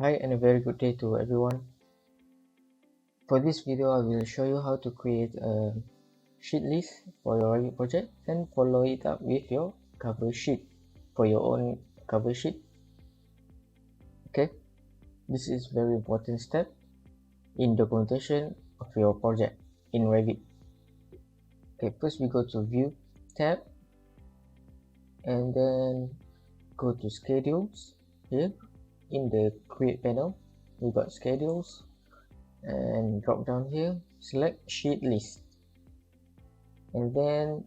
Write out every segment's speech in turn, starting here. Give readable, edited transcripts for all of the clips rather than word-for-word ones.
Hi and a very good day to everyone. For this video, I will show you how to create a sheet list for your Revit project and follow it up with your cover sheet for your own cover sheet. Okay, this is very important step in documentation of your project in Revit. Okay, first we go to View tab and then go to Schedules. Here in the Create panel, we got Schedules. And drop down here, select sheet list, and then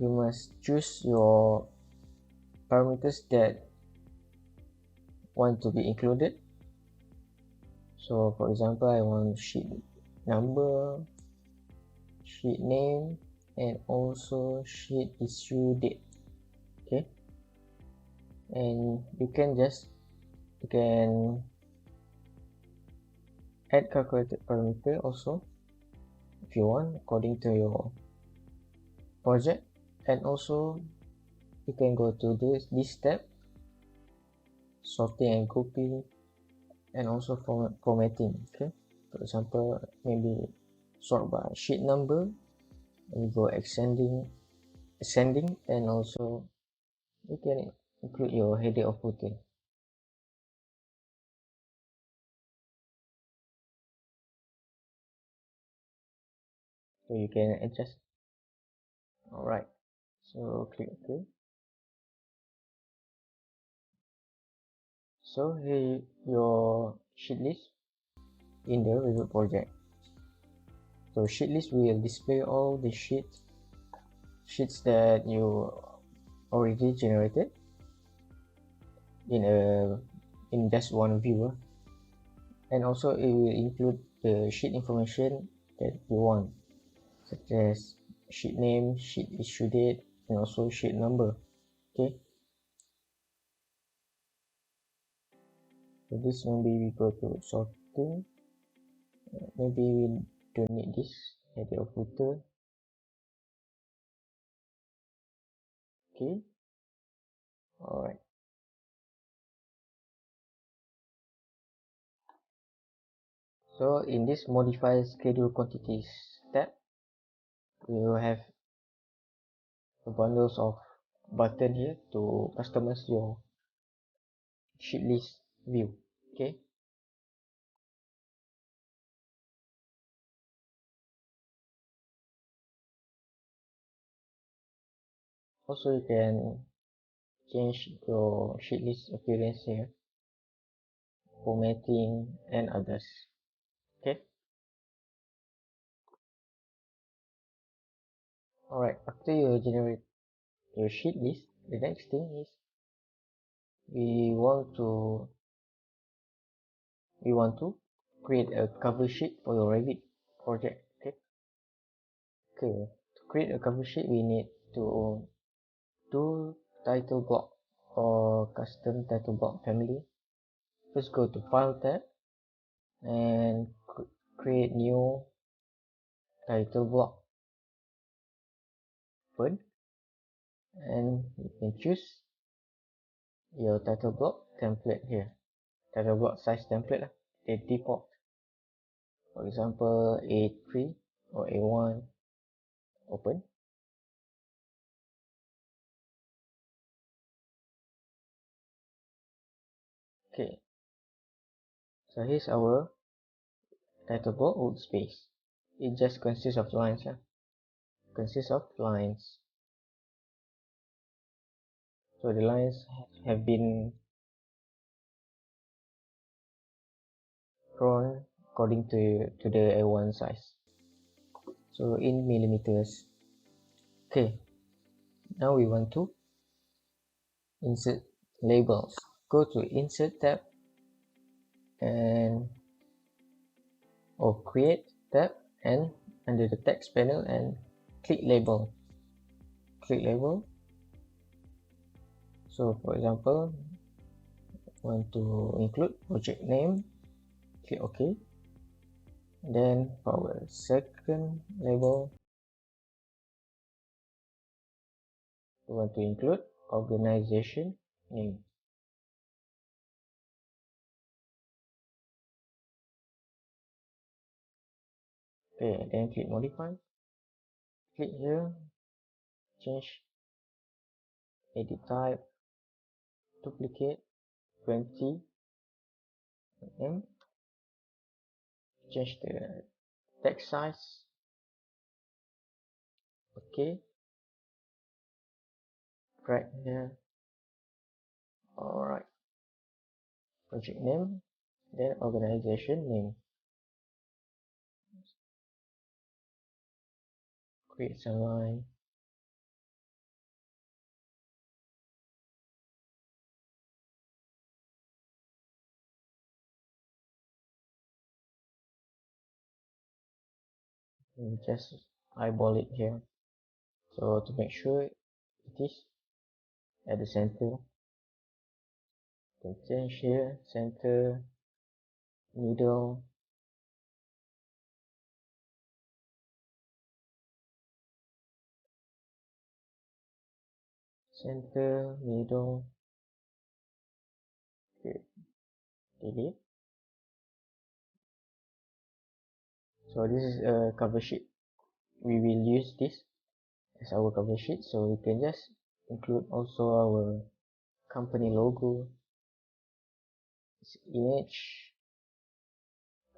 you must choose your parameters that want to be included. So for example, I want sheet number, sheet name, and also sheet issue date. Okay, and you can add calculated parameter also if you want according to your project. And also you can go to this tab, sorting and grouping, and also formatting. Okay, for example, maybe sort by sheet number, and you go ascending, and also you can include your header or footer. So you can adjust. Alright, so click OK. So here your sheet list in the Revit project. So sheet list will display all the sheets that you already generated in just one view, and also it will include the sheet information that you want, such as sheet name, sheet issue date, and also sheet number. Okay, so this maybe we go to sorting. Maybe we don't need this header or footer. Okay, alright. So in this modify schedule quantities tab, we will have the bundles of button here to customize your sheet list view. Okay, also you can change your sheet list appearance here, formatting, and others. Okay, alright, after you generate your sheet list, the next thing is we want to create a cover sheet for your Revit project. Okay, to create a cover sheet, we need to do title block or custom title block family. First go to File tab and create new title block. Open, and you can choose your title block template here. Title block size template, the default. For example, A3 or A1. Open. Okay, so here's our title block workspace. It just consists of lines. So the lines have been drawn according to the A1 size. So in millimeters. Okay, now we want to insert labels. Go to Insert tab and Create tab, and under the text panel and click label. So for example, want to include project name, click OK. Then for our second label, we want to include organization name. Okay, then click modify, click here, change edit type, duplicate 20 mm, change the text size, okay, drag here, alright, project name, then organization name, create some line, and just eyeball it here, so to make sure it is at the center, then change here, center, middle, center, middle, okay, delete. So this is a cover sheet. We will use this as our cover sheet, so we can just include also our company logo, image,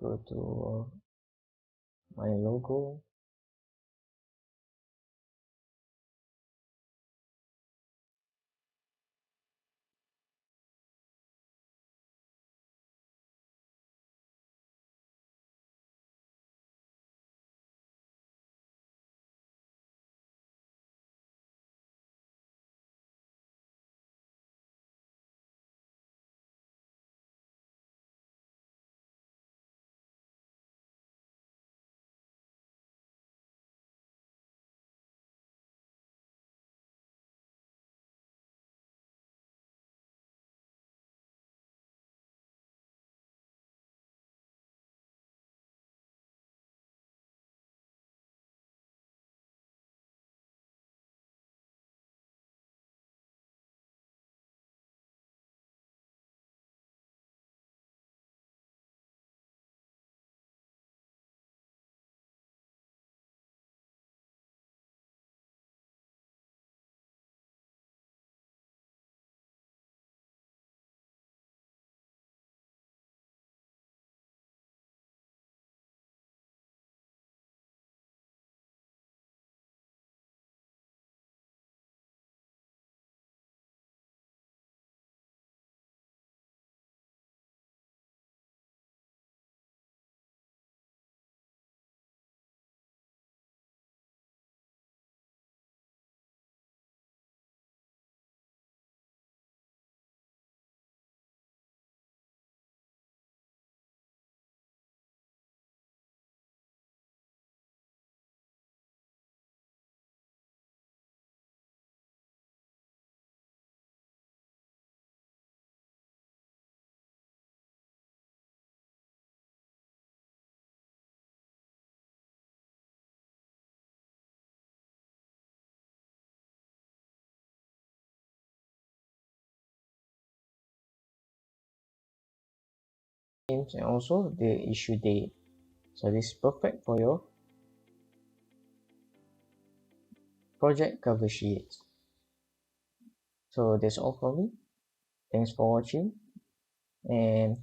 go to my logo, names, and also the issue date. So this is perfect for your project cover sheet. So that's all from me. Thanks for watching, and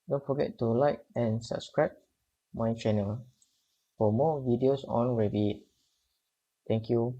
don't forget to like and subscribe my channel for more videos on Revit. Thank you.